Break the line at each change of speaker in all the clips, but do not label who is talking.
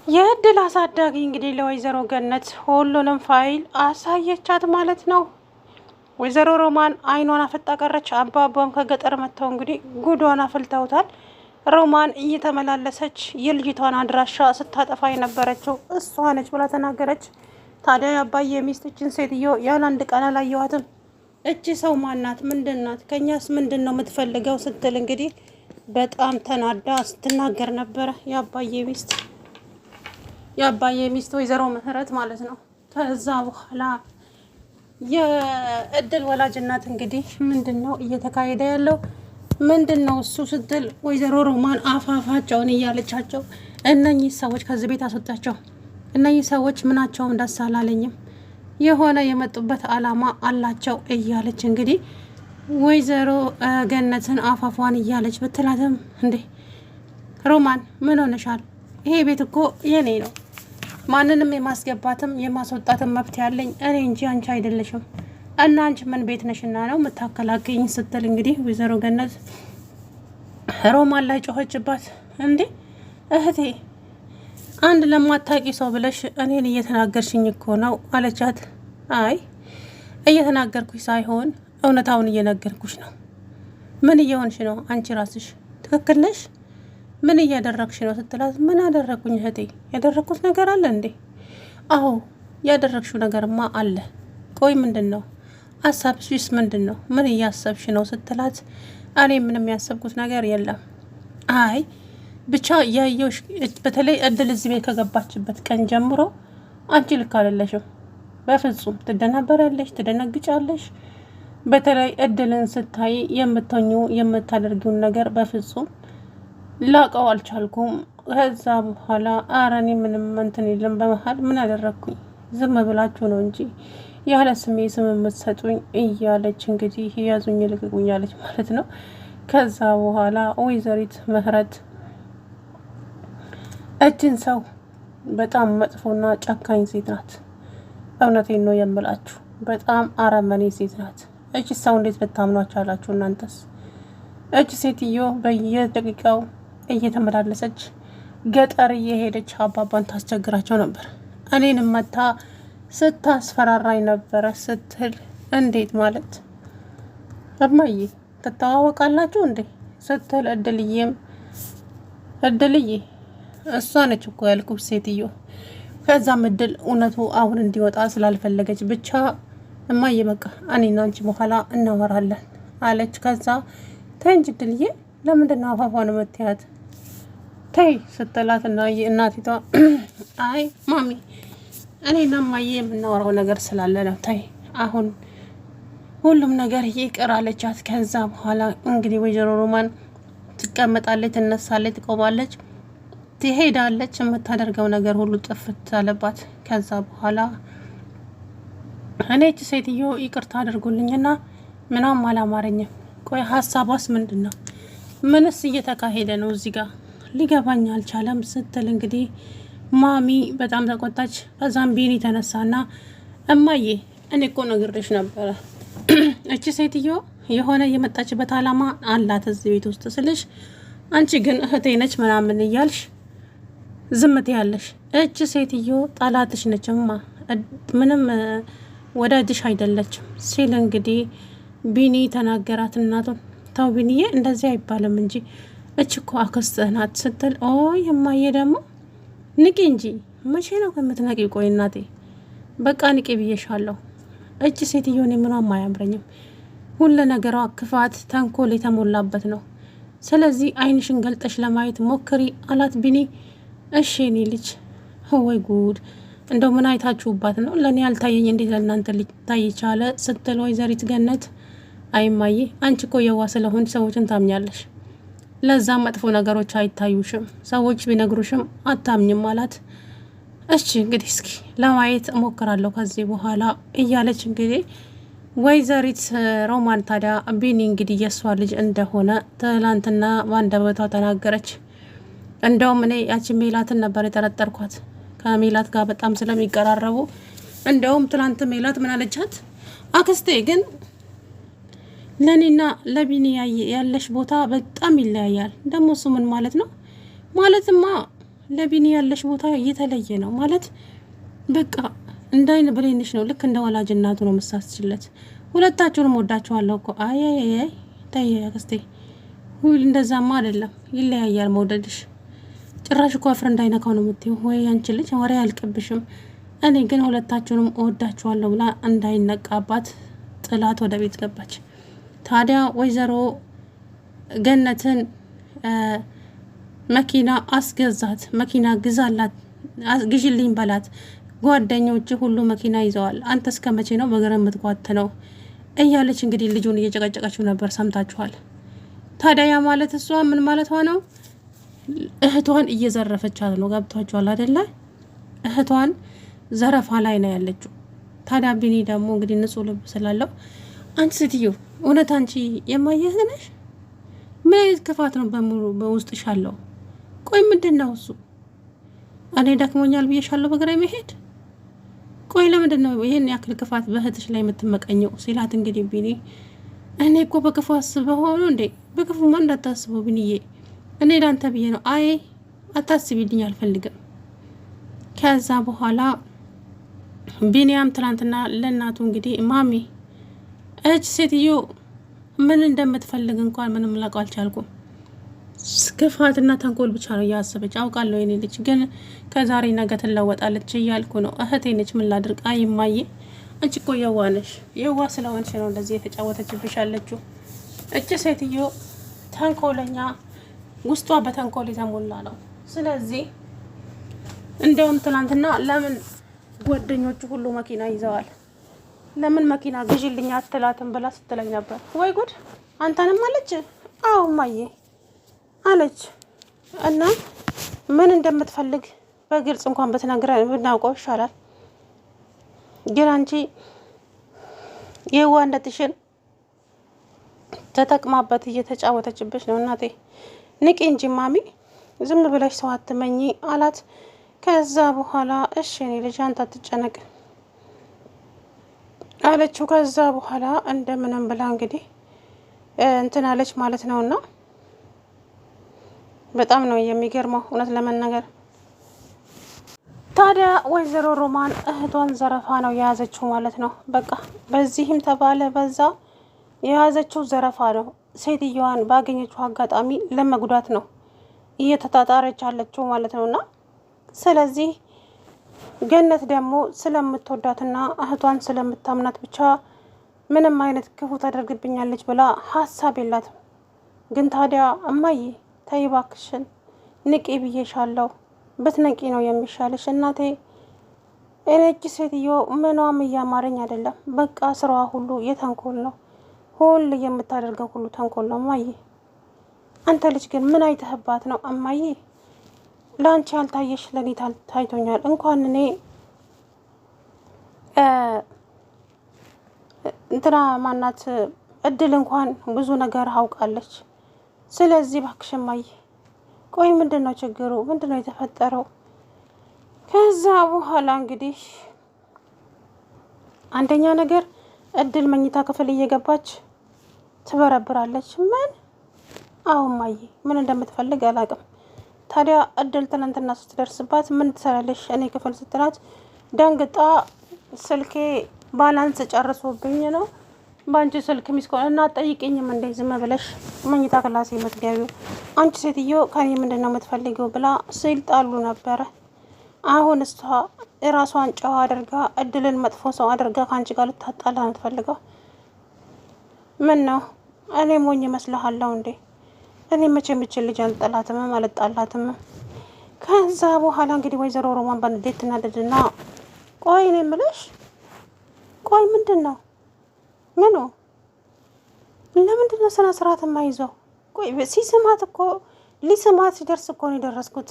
የእድል አሳዳጊ እንግዲህ ለወይዘሮ ገነት ሁሉንም ፋይል አሳየቻት ማለት ነው። ወይዘሮ ሮማን አይኗን አፍጣ ቀረች። አባባም ከገጠር መጥተው እንግዲህ ጉዷን አፍልተውታል። ሮማን እየተመላለሰች የልጅቷን አድራሻ ስታጠፋ የነበረችው እሷ ነች ብላ ተናገረች። ታዲያ የአባዬ ሚስቶችን ሴትዮ ያለ አንድ ቀን አላየኋትም። እቺ ሰው ማናት? ምንድናት? ከኛስ ምንድን ነው የምትፈልገው? ስትል እንግዲህ በጣም ተናዳ ስትናገር ነበረ የአባዬ ሚስት ወይዘሮ ምህረት ማለት ነው። ከዛ በኋላ የእድል ወላጅ እናት እንግዲህ ምንድን ነው እየተካሄደ ያለው? ምንድን ነው እሱ ስትል ወይዘሮ ሮማን አፋፋቸውን እያለቻቸው እነኚህ ሰዎች ከዚህ ቤት አስወጣቸው። እነኚህ ሰዎች ምናቸውም ደስ አላለኝም። የሆነ የመጡበት አላማ አላቸው እያለች እንግዲህ ወይዘሮ ገነትን አፋፏን እያለች ብትላትም እንዴ ሮማን ምን ሆነሻል? ይሄ ቤት እኮ የኔ ነው። ማንንም የማስገባትም የማስወጣትም መብት ያለኝ እኔ እንጂ አንቺ አይደለሽም። እና አንቺ ምን ቤት ነሽና ነው የምታከላክኝ? ስትል እንግዲህ ወይዘሮ ገነት ሮማን ላይ ጮኸችባት። እንዴ እህቴ አንድ ለማታቂ ሰው ብለሽ እኔን እየተናገርሽኝ እኮ ነው አለቻት። አይ እየተናገርኩሽ ሳይሆን እውነታውን እየነገርኩሽ ነው። ምን እየሆንሽ ነው አንቺ ራስሽ? ትክክል ነሽ? ምን እያደረግሽ ነው ስትላት፣ ምን አደረግኩኝ እህቴ? ያደረግኩት ነገር አለ እንዴ? አዎ ያደረግሽው ነገርማ አለ። ቆይ ምንድን ነው ሀሳብሽስ? ምንድን ነው? ምን እያሰብሽ ነው ስትላት፣ እኔ ምንም ያሰብኩት ነገር የለም። አይ ብቻ ያየውሽ፣ በተለይ እድል እዚህ ቤት ከገባችበት ቀን ጀምሮ አንቺ ልክ አይደለሽም። በፍጹም ትደናበራለሽ፣ ትደነግጫለሽ። በተለይ እድልን ስታይ የምታደርጊውን ነገር በፍጹም ላቀው አልቻልኩም። ከዛ በኋላ አረኔ ምንም እንትን የለም። በመሀል ምን አደረግኩኝ? ዝም ብላችሁ ነው እንጂ ያለ ስሜ ስም የምትሰጡኝ እያለች እንግዲህ ያዙኝ ልቅቁኝ ያለች ማለት ነው። ከዛ በኋላ ወይዘሪት ምህረት እችን ሰው በጣም መጥፎና ጨካኝ ሴት ናት። እውነቴን ነው የምላችሁ፣ በጣም አረመኔ ሴት ናት። እች ሰው እንዴት ልታምኗ ቻላችሁ እናንተስ? እች ሴትዮ በየደቂቃው እየተመላለሰች ገጠር እየሄደች አባባን ታስቸግራቸው ነበር። እኔንም መታ ስታስፈራራኝ ነበረ ስትል፣ እንዴት ማለት እማዬ ትተዋወቃላችሁ እንዴ ስትል፣ እድልዬ እሷ ነች እኮ ያልኩሽ ሴትዮ። ከዛም እድል እውነቱ አሁን እንዲወጣ ስላልፈለገች ብቻ እማዬ በቃ እኔና አንቺ በኋላ እናወራለን አለች። ከዛ ተይ እንጂ እድልዬ ለምንድን ነው አፋፏን የምትያት? ተይ ስትላት እና እናቲቷ አይ ማሚ እኔና እማዬ የምናወራው ነገር ስላለ ነው፣ ተይ አሁን ሁሉም ነገር ይቅር አለቻት። ከዛ በኋላ እንግዲህ ወይዘሮ ሮማን ትቀመጣለች፣ ትነሳለች፣ ትቆማለች፣ ትሄዳለች። የምታደርገው ነገር ሁሉ ጥፍት አለባት። ከዛ በኋላ እኔች ሴትዮ ይቅርታ አድርጉልኝና ምናም አላማረኝም። ቆይ ሀሳቧስ ምንድን ነው? ምንስ እየተካሄደ ነው እዚህ ጋር ሊገባኝ አልቻለም ስትል እንግዲህ ማሚ በጣም ተቆጣች። ከዛም ቢኒ ተነሳና እማዬ እኔ እኮ ነግሬሽ ነበረ እቺ ሴትዮ የሆነ የመጣችበት አላማ አላት እዚህ ቤት ውስጥ ስልሽ፣ አንቺ ግን እህቴ ነች ምናምን እያልሽ ዝምት ያለሽ። እቺ ሴትዮ ጠላትሽ ነችማ፣ ምንም ወዳጅሽ አይደለችም ሲል እንግዲህ ቢኒ ተናገራት እናቱን። ተው ቢኒዬ እንደዚህ አይባልም እንጂ እች እኮ አክስትህ ናት ስትል፣ ኦይ እማዬ ደግሞ ንቂ እንጂ መቼ ነው ከምትነቂ? ቆይ እናቴ በቃ ንቂ ብዬሻለሁ። እች ሴትዮን ምኗም አያምረኝም። ሁሉ ነገሯ ክፋት፣ ተንኮል የተሞላበት ነው። ስለዚህ አይንሽን ገልጠሽ ለማየት ሞክሪ አላት ቢኒ። እሺ እኔ ልጅ። ወይ ጉድ! እንደው ምን አይታችሁባት ነው? ለእኔ ያልታየኝ እንዴት ለእናንተ ሊታይ ቻለ? ስትል ወይዘሪት ገነት አይማዬ አንቺ እኮ የዋ ስለሆን ሰዎችን ታምኛለሽ፣ ለዛም መጥፎ ነገሮች አይታዩሽም፣ ሰዎች ቢነግሩሽም አታምኝም አላት። እሺ እንግዲህ እስኪ ለማየት እሞክራለሁ ከዚህ በኋላ እያለች እንግዲህ ወይዘሪት ሮማን ታዲያ ቢኒ እንግዲህ የእሷ ልጅ እንደሆነ ትላንትና ባንደበቷ ተናገረች። እንደውም እኔ ያቺ ሜላትን ነበር የጠረጠርኳት፣ ከሜላት ጋር በጣም ስለሚቀራረቡ። እንደውም ትላንት ሜላት ምን አለቻት? አክስቴ ግን ለኔና ለቢኒ ያለሽ ቦታ በጣም ይለያያል። ደግሞ እሱ ምን ማለት ነው? ማለትማ ለቢኒ ያለሽ ቦታ እየተለየ ነው ማለት በቃ እንዳይን ብሌንሽ ነው። ልክ እንደ ወላጅ እናቱ ነው መሳስችለት። ሁለታችሁንም ወዳችኋለሁ እኮ። አይ ተይ አክስቴ፣ ሁሉ እንደዛማ አይደለም፣ ይለያያል መውደድሽ። ጭራሽ እኮ አፍር እንዳይነካው ነው የምትይው። ወይ አንቺ ልጅ ወሬ አልቀብሽም። እኔ ግን ሁለታችሁንም እወዳችኋለሁ ብላ እንዳይነቃባት ጥላት ወደ ቤት ገባች። ታዲያ ወይዘሮ ገነትን መኪና አስገዛት። መኪና ግዛላት፣ ግዢልኝ በላት። ጓደኞች ሁሉ መኪና ይዘዋል። አንተ እስከ መቼ ነው በእግር የምትጓትነው? እያለች እንግዲህ ልጁን እየጨቀጨቀችው ነበር። ሰምታችኋል። ታዲያ ያ ማለት እሷ ምን ማለቷ ነው? እህቷን እየዘረፈቻት ነው። ገብቷችኋል አይደለ? እህቷን ዘረፋ ላይ ነው ያለችው። ታዲያ ቢኒ ደግሞ እንግዲህ ንጹሕ ልብ ስላለው አንቺ ሴትዮ እውነት አንቺ የማየህ ነሽ? ምን አይነት ክፋት ነው በሙሉ በውስጥሽ አለው? ቆይ ምንድን ነው እሱ? እኔ ደክሞኛል ብዬሻለሁ በግራይ መሄድ። ቆይ ለምንድን ነው ይሄን ያክል ክፋት በእህትሽ ላይ የምትመቀኘው? ሲላት እንግዲህ ቢኒ እኔ እኮ በክፉ አስበው ሆኖ እንዴ? በክፉ ማን እንዳታስበው ቢኒዬ፣ እኔ ላንተ ብዬ ነው። አይ አታስቢልኝ፣ አልፈልግም። ከዛ በኋላ ቢኒያም ትናንትና ለእናቱ እንግዲህ ማሚ እች ሴትዮ ምን እንደምትፈልግ እንኳን ምንም ላውቀው አልቻልኩም። ክፋትና ተንኮል ብቻ ነው እያሰበች። አውቃለሁ የኔ ልጅ ግን ከዛሬ ነገ ትለወጣለች እያልኩ ነው። እህቴ ነች፣ ምን ላድርግ? አይ እማዬ አንቺ እኮ የዋ ነሽ። የዋ ስለሆንሽ ነው እንደዚህ የተጫወተችብሽ ያለችው። እች ሴትዮ ተንኮለኛ፣ ውስጧ በተንኮል የተሞላ ነው። ስለዚህ እንደውም ትናንትና ለምን ጓደኞቹ ሁሉ መኪና ይዘዋል፣ ለምን መኪና ግዢልኝ አትላትም ብላ ስትለኝ ነበር። ወይ ጉድ! አንተንም አለች? አዎ እማዬ አለች። እና ምን እንደምትፈልግ በግልጽ እንኳን ብትነግረን ብናውቀው ይሻላል። ግን አንቺ የዋህነትሽን ተጠቅማበት እየተጫወተችብሽ ነው። እናቴ ንቂ እንጂ ማሚ፣ ዝም ብለሽ ሰው አትመኝ አላት። ከዛ በኋላ እሺ እኔ ልጅ አንተ አትጨነቅ አለችው። ከዛ በኋላ እንደምንም ብላ እንግዲህ እንትን አለች ማለት ነውና በጣም ነው የሚገርመው እውነት ለመናገር። ታዲያ ወይዘሮ ሮማን እህቷን ዘረፋ ነው የያዘችው ማለት ነው። በቃ በዚህም ተባለ በዛ የያዘችው ዘረፋ ነው። ሴትዮዋን ባገኘችው አጋጣሚ ለመጉዳት ነው እየተጣጣረች አለችው ማለት ነውና ስለዚህ ገነት ደግሞ ስለምትወዳትና እህቷን ስለምታምናት ብቻ ምንም አይነት ክፉ ታደርግብኛለች ብላ ሀሳብ የላትም። ግን ታዲያ እማዬ ተይ እባክሽን ንቂ ብዬሻለሁ፣ ብትነቂ ነው የሚሻልሽ እናቴ። እኔች ሴትዮ ምኗም እያማረኝ አይደለም። በቃ ስራዋ ሁሉ የተንኮል ነው። ሁሉ የምታደርገው ሁሉ ተንኮል ነው እማዬ። አንተ ልጅ ግን ምን አይተህባት ነው እማዬ? ለአንቺ ያልታየሽ ለኔ ታይቶኛል። እንኳን እኔ እንትና ማናት እድል እንኳን ብዙ ነገር አውቃለች። ስለዚህ እባክሽ እማዬ ቆይ ምንድን ነው ችግሩ? ምንድን ነው የተፈጠረው? ከዛ በኋላ እንግዲህ አንደኛ ነገር እድል መኝታ ክፍል እየገባች ትበረብራለች። ምን? አዎ እማዬ ምን እንደምትፈልግ አላውቅም። ታዲያ እድል ትናንትና ስትደርስባት ምን ትሰራለሽ እኔ ክፍል ስትላት ደንግጣ ስልኬ ባላንስ ጨርሶብኝ ነው ባንቺ ስልክ ሚስኮል እና ጠይቂኝም እንደ ዝም ብለሽ መኝታ ክላስ የምትገቢው አንቺ ሴትዮ ከኔ ምንድነው የምትፈልጊው ብላ ስል ጣሉ ነበረ። አሁን እሷ ራሷን ጨዋ አድርጋ እድልን መጥፎ ሰው አድርጋ ካንቺ ጋር ልታጣላ ነው የምትፈልገው። ምን ነው እኔ ሞኝ መስልሃለሁ እንዴ? እኔ መቼ ምችል ልጅ አልጠላትም አልጣላትም። ከዛ በኋላ እንግዲህ ወይዘሮ ሮማን በንዴት ተናደደና ቆይ እኔ የምልሽ ቆይ ምንድን ነው ምኑ? ለምንድን ነው ስነ ስርዓት የማይዘው? ቆይ ሲስማት እኮ ሊስማት ሲደርስ እኮ ነው የደረስኩት።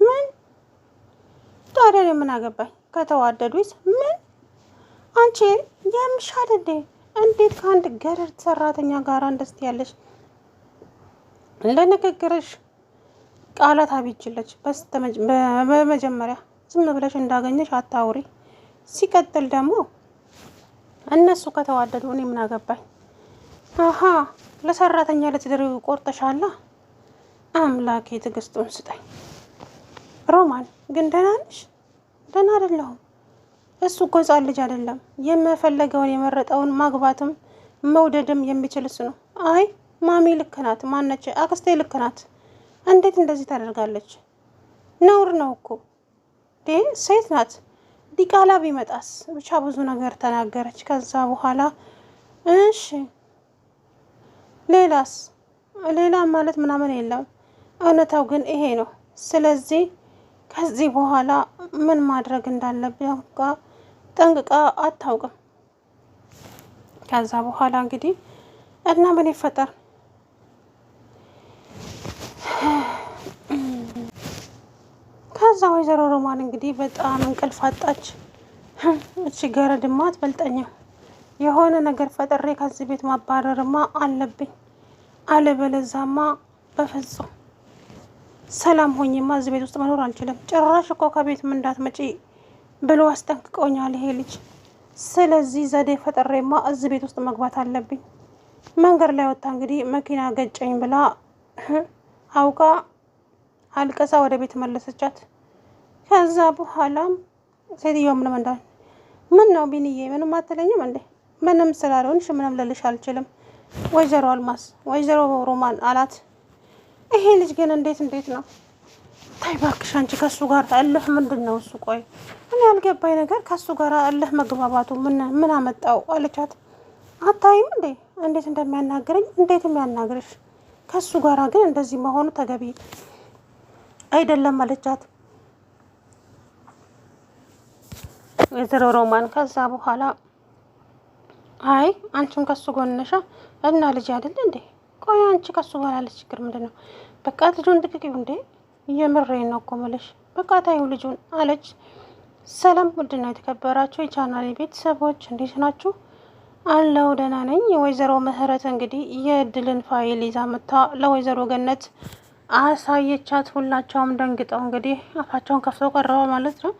ምን ታዲያ ምን አገባኝ? ከተዋደዱስ ምን አንቺ ያምሻል እንዴ? እንዴት ከአንድ ገረድ ሰራተኛ ጋር እንደስት ያለሽ? ለንግግርሽ ቃላት አብጅለች። በመጀመሪያ ዝም ብለሽ እንዳገኘሽ አታውሪ። ሲቀጥል ደግሞ እነሱ ከተዋደዱ እኔ ምን አገባኝ? አሃ ለሰራተኛ ለትድር ቆርጠሻላ። አምላኬ ትዕግስቱን ስጠኝ። ሮማን ግን ደህና ነሽ? ደህና አይደለሁም። እሱ እኮ ሕፃን ልጅ አይደለም። የመፈለገውን የመረጠውን ማግባትም መውደድም የሚችል እሱ ነው። አይ ማሚ ልክ ናት። ማነች አክስቴ ልክ ናት። እንዴት እንደዚህ ታደርጋለች? ነውር ነው እኮ ሴት ናት። ዲቃላ ቢመጣስ? ብቻ ብዙ ነገር ተናገረች። ከዛ በኋላ እሺ ሌላስ? ሌላ ማለት ምናምን የለም። እውነታው ግን ይሄ ነው። ስለዚህ ከዚህ በኋላ ምን ማድረግ እንዳለብህ ጠንቅቃ አታውቅም። ከዛ በኋላ እንግዲህ እና ምን ይፈጠር? ከዛ ወይዘሮ ሮማን እንግዲህ በጣም እንቅልፍ አጣች። እቺ ገረድማ አትበልጠኝም። የሆነ ነገር ፈጥሬ ከዚህ ቤት ማባረርማ አለብኝ። አለበለዛማ በፍጹም ሰላም ሆኜማ እዚህ ቤት ውስጥ መኖር አልችልም። ጭራሽ እኮ ከቤትም እንዳትመጪ ብሎ አስጠንቅቀውኛል ይሄ ልጅ። ስለዚህ ዘዴ ፈጥሬማ እዚህ ቤት ውስጥ መግባት አለብኝ። መንገድ ላይ ወጣ እንግዲህ መኪና ገጨኝ ብላ አውቃ አልቀሳ ወደ ቤት መለሰቻት። ከዛ በኋላም ሴትዮዋ ምንም እንዳል ምን ነው ቢንዬ ምንም አትለኝም እንዴ? ምንም ስላልሆንሽ ምንም ልልሽ አልችልም ወይዘሮ አልማዝ ወይዘሮ ሮማን አላት። ይሄ ልጅ ግን እንዴት ነው? ታይ እባክሽ አንቺ ከሱ ጋር እልህ ምንድን ነው እሱ? ቆይ እኔ ያልገባኝ ነገር ከሱ ጋር እልህ መግባባቱ ምን አመጣው አለቻት። አታይም እንዴ እንዴት እንደሚያናግረኝ? እንዴት የሚያናግርሽ? ከሱ ጋራ ግን እንደዚህ መሆኑ ተገቢ አይደለም አለቻት ወይዘሮ ሮማን። ከዛ በኋላ አይ አንቺም ከሱ ጎን ነሻ እና ልጅ አይደል እንዴ? ቆይ አንቺ ከሱ ጋር ያለ ችግር ምንድን ነው? በቃ ልጁን ልቅቂው እንዴ? የምሬን ነው እኮ የምልሽ። በቃ ታዩ ልጁን አለች። ሰላም ውድና የተከበራችሁ የቻናሌ ቤተሰቦች እንዴት ናችሁ? አለው ደህና ነኝ። ወይዘሮ ምህረት እንግዲህ የእድልን ፋይል ይዛ መታ ለወይዘሮ ገነት አሳየቻት። ሁላቸውም ደንግጠው እንግዲህ አፋቸውን ከፍተው ቀረበ ማለት ነው።